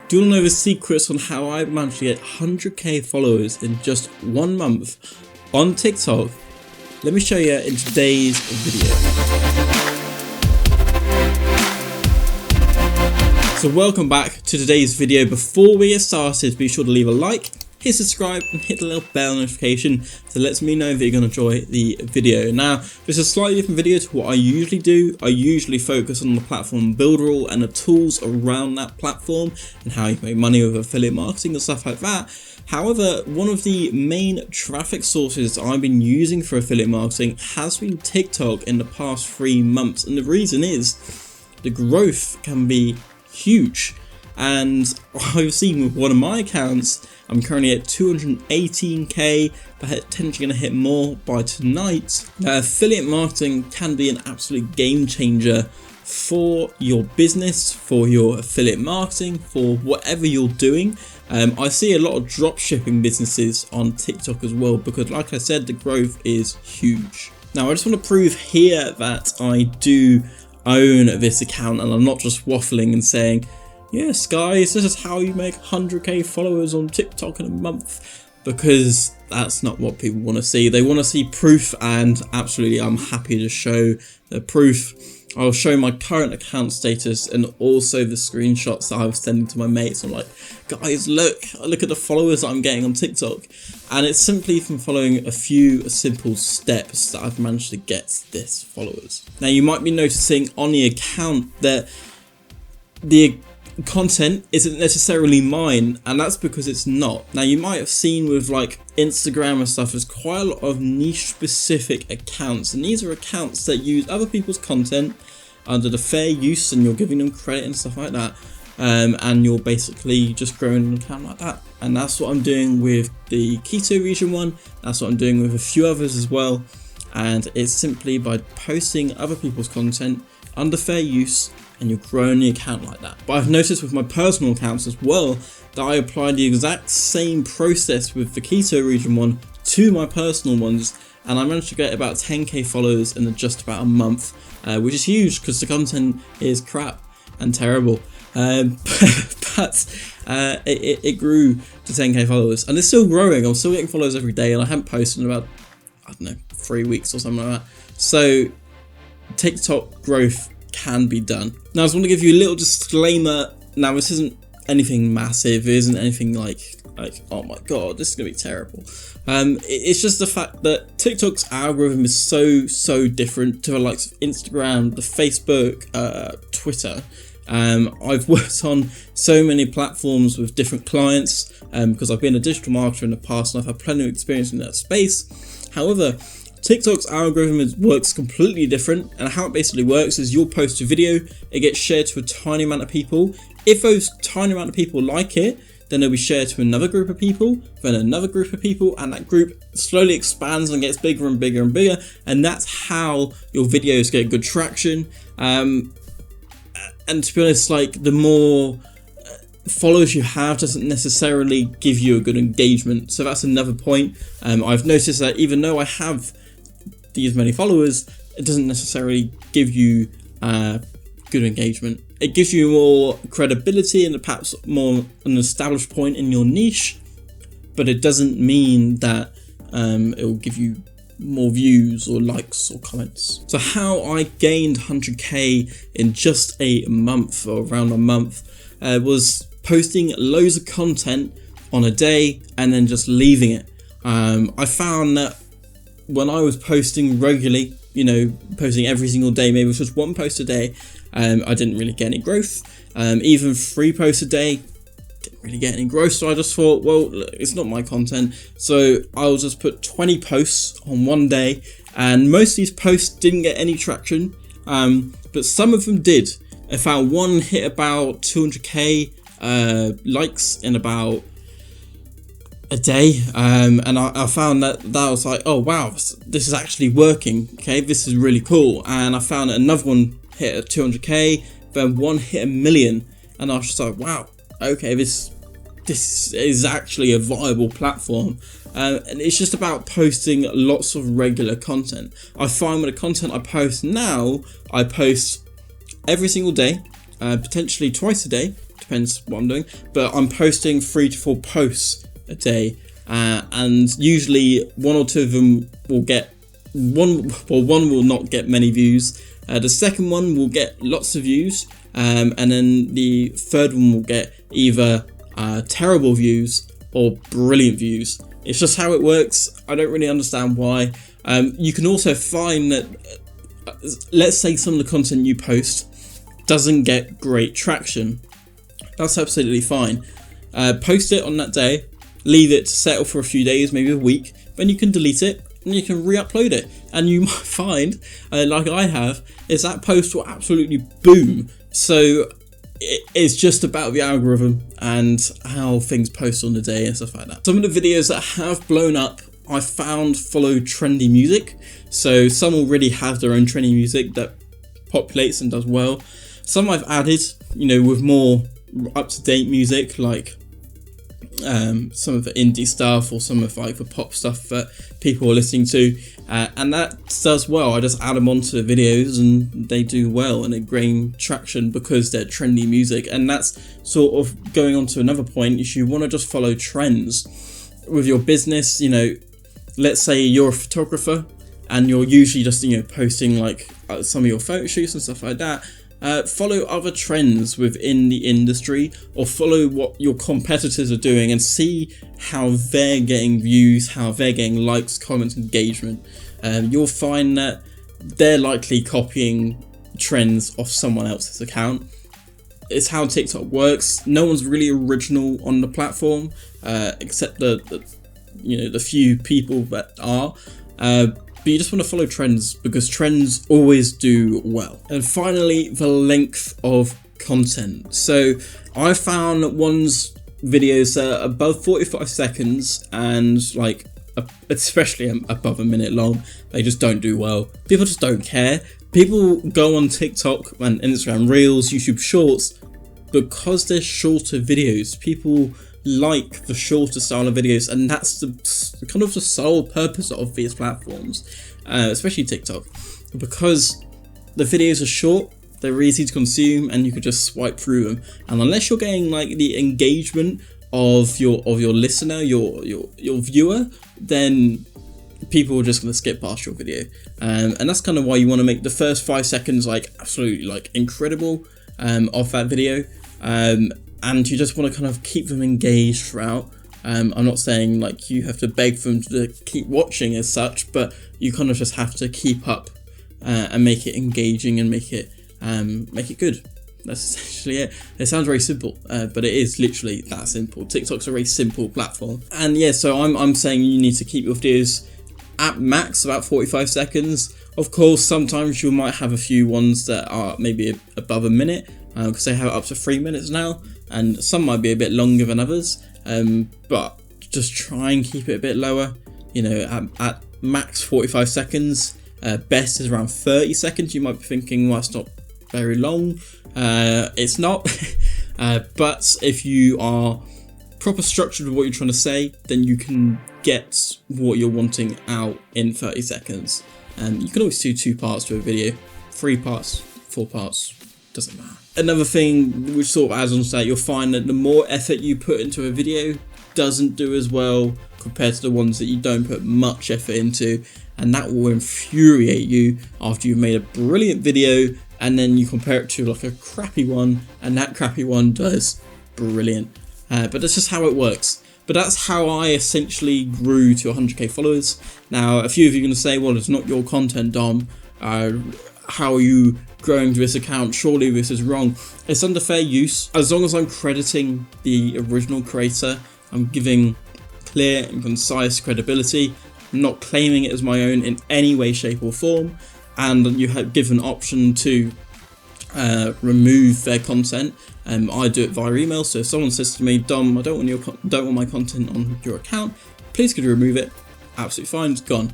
Do you want to know the secrets on how I managed to get 100k followers in just 1 month on TikTok? Let me show you in today's video. So welcome back to today's video. Before we get started, be sure to leave a like, hit subscribe and hit the little bell notification so it lets me know that you're going to enjoy the video. Now, this is a slightly different video to what I usually do. I usually focus on the platform Builderall and the tools around that platform and how you make money with affiliate marketing and stuff like that. However, one of the main traffic sources I've been using for affiliate marketing has been TikTok in the past 3 months, and the reason is the growth can be huge. And I've seen with one of my accounts, I'm currently at 218k, but potentially going to hit more by tonight. Affiliate marketing can be an absolute game changer for your business, for your affiliate marketing, for whatever you're doing. I see a lot of drop shipping businesses on TikTok as well, because like I said, the growth is huge. Now, I just want to prove here that I do own this account and I'm not just waffling and saying, yes guys, this is how you make 100k followers on TikTok in a month, because that's not what people want to see. They want to see proof, and absolutely I'm happy to show the proof. I'll show my current account status and also the screenshots that I was sending to my mates. I'm like, guys, look at the followers that I'm getting on TikTok. And it's simply from following a few simple steps that I've managed to get this followers. Now, you might be noticing on the account that the content isn't necessarily mine, and that's because it's not. Now, you might have seen with like Instagram and stuff, there's quite a lot of niche specific accounts, and these are accounts that use other people's content under the fair use, and you're giving them credit and stuff like that, and you're basically just growing an account like that. And that's what I'm doing with the Keto region one, that's what I'm doing with a few others as well. And it's simply by posting other people's content under fair use, and you're growing the account like that. But I've noticed with my personal accounts as well that I applied the exact same process with the Keto region one to my personal ones, and I managed to get about 10k followers in just about a month, which is huge because the content is crap and terrible. But it grew to 10k followers, and it's still growing. I'm still getting followers every day, and I haven't posted in about, I don't know, 3 weeks or something like that. So TikTok growth can be done. Now, I just want to give you a little disclaimer. Now, this isn't anything massive. It isn't anything like oh my god, this is gonna be terrible. It's just the fact that TikTok's algorithm is so different to the likes of Instagram, the Facebook, Twitter. I've worked on so many platforms with different clients because I've been a digital marketer in the past and I've had plenty of experience in that space. However, TikTok's algorithm works completely different, and how it basically works is you'll post a video, it gets shared to a tiny amount of people. If those tiny amount of people like it, then it'll be shared to another group of people, then another group of people, and that group slowly expands and gets bigger and bigger and bigger, and that's how your videos get good traction. And to be honest, like, the more followers you have doesn't necessarily give you a good engagement, so that's another point. I've noticed that even though I have these many followers, it doesn't necessarily give you good engagement. It gives you more credibility and perhaps more an established point in your niche, but it doesn't mean that it will give you more views or likes or comments. So how I gained 100k in just a month, or around a month, was posting loads of content on a day and then just leaving it. I found that when I was posting regularly, you know, posting every single day, maybe it was just 1 post a day, I didn't really get any growth. Even 3 posts a day, didn't really get any growth. So I just thought, well, look, it's not my content, so I'll just put 20 posts on 1 day. And most of these posts didn't get any traction, but some of them did. I found one hit about 200k likes in about a day, and I found that was like, oh wow, this is actually working. Okay, this is really cool. And I found another one hit at 200k, then one hit 1 million, and I was just like, wow, okay, this is actually a viable platform. And it's just about posting lots of regular content. I find with the content I post now, I post every single day, potentially twice a day, depends what I'm doing, but I'm posting 3 to 4 posts a day, and usually 1 or 2 of them will get one will not get many views. The second one will get lots of views, and then the third one will get either terrible views or brilliant views. It's just how it works. I don't really understand why. You can also find that, let's say some of the content you post doesn't get great traction. That's absolutely fine. Post it on that day, leave it to settle for a few days, maybe a week, then you can delete it and you can re-upload it, and you might find, like I have, is that post will absolutely boom. So it's just about the algorithm and how things post on the day and stuff like that. Some of the videos that have blown up, I found, follow trendy music. So some already have their own trendy music that populates and does well. Some I've added, with more up-to-date music, like some of the indie stuff or some of like the pop stuff that people are listening to, and that does well. I just add them onto the videos and they do well and they gain traction because they're trendy music. And that's sort of going on to another point. If you want to just follow trends with your business, let's say you're a photographer and you're usually just posting like some of your photo shoots and stuff like that. Follow other trends within the industry, or follow what your competitors are doing and see how they're getting views, how they're getting likes, comments, engagement. You'll find that they're likely copying trends off someone else's account. It's how TikTok works. No one's really original on the platform, except the few people that are. But you just want to follow trends because trends always do well. And finally, the length of content. So I found that one's videos that are above 45 seconds and like especially above a minute long, they just don't do well. People just don't care. People go on TikTok and Instagram Reels, YouTube Shorts, because they're shorter videos. People like the shorter style of videos, and that's the kind of the sole purpose of these platforms, especially TikTok, because the videos are short, they're easy to consume, and you could just swipe through them. And unless you're getting like the engagement of your listener, your viewer, then people are just going to skip past your video. And that's kind of why you want to make the first 5 seconds like absolutely like incredible of that video. And you just want to kind of keep them engaged throughout. I'm not saying like you have to beg them to keep watching as such, but you kind of just have to keep up and make it engaging and make it good. That's essentially it. It sounds very simple, but it is literally that simple. TikTok's a very simple platform. And yeah, so I'm saying you need to keep your videos at max about 45 seconds. Of course, sometimes you might have a few ones that are maybe above a minute, because they have up to 3 minutes now, and some might be a bit longer than others, but just try and keep it a bit lower, at max 45 seconds. Best is around 30 seconds. You might be thinking, well, it's not very long. It's not, but if you are proper structured with what you're trying to say, then you can get what you're wanting out in 30 seconds. You can always do 2 parts to a video, 3 parts, 4 parts, doesn't matter. Another thing which sort of adds on to that, you'll find that the more effort you put into a video doesn't do as well compared to the ones that you don't put much effort into, and that will infuriate you after you've made a brilliant video and then you compare it to like a crappy one, and that crappy one does brilliant. But that's just how it works. But that's how I essentially grew to 100k followers. Now, a few of you are going to say, well, it's not your content, Dom. How are you growing this account? Surely this is wrong. It's under fair use. As long as I'm crediting the original creator, I'm giving clear and concise credibility. I'm not claiming it as my own in any way, shape or form. And you have given an option to remove their content. I do it via email. So if someone says to me, Dom, I don't want my content on your account, please could you remove it? Absolutely fine, it's gone.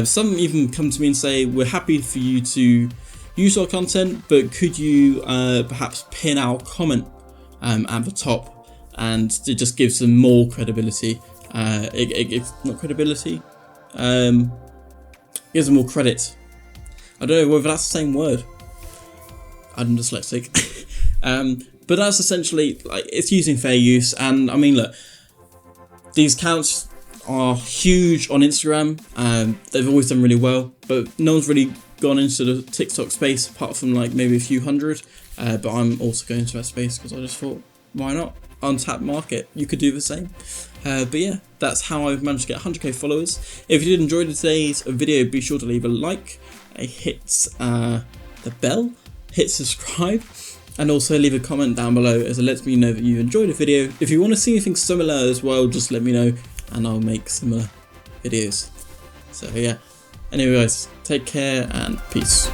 Some even come to me and say, we're happy for you to use our content, but could you perhaps pin our comment at the top, and it just gives them more credibility. Not credibility, gives them more credit. I don't know whether that's the same word. I'm dyslexic. But that's essentially, like, it's using fair use. And I mean, look, these accounts are huge on Instagram and they've always done really well, but no one's really gone into the TikTok space apart from like maybe a few hundred. But I'm also going into that space because I just thought, why not? Untapped market, you could do the same. But yeah, that's how I've managed to get 100k followers. If you did enjoy today's video, be sure to leave a like, hit the bell, hit subscribe, and also leave a comment down below as it lets me know that you enjoyed the video. If you want to see anything similar as well, just let me know and I'll make similar videos. So yeah, anyway guys, take care and peace.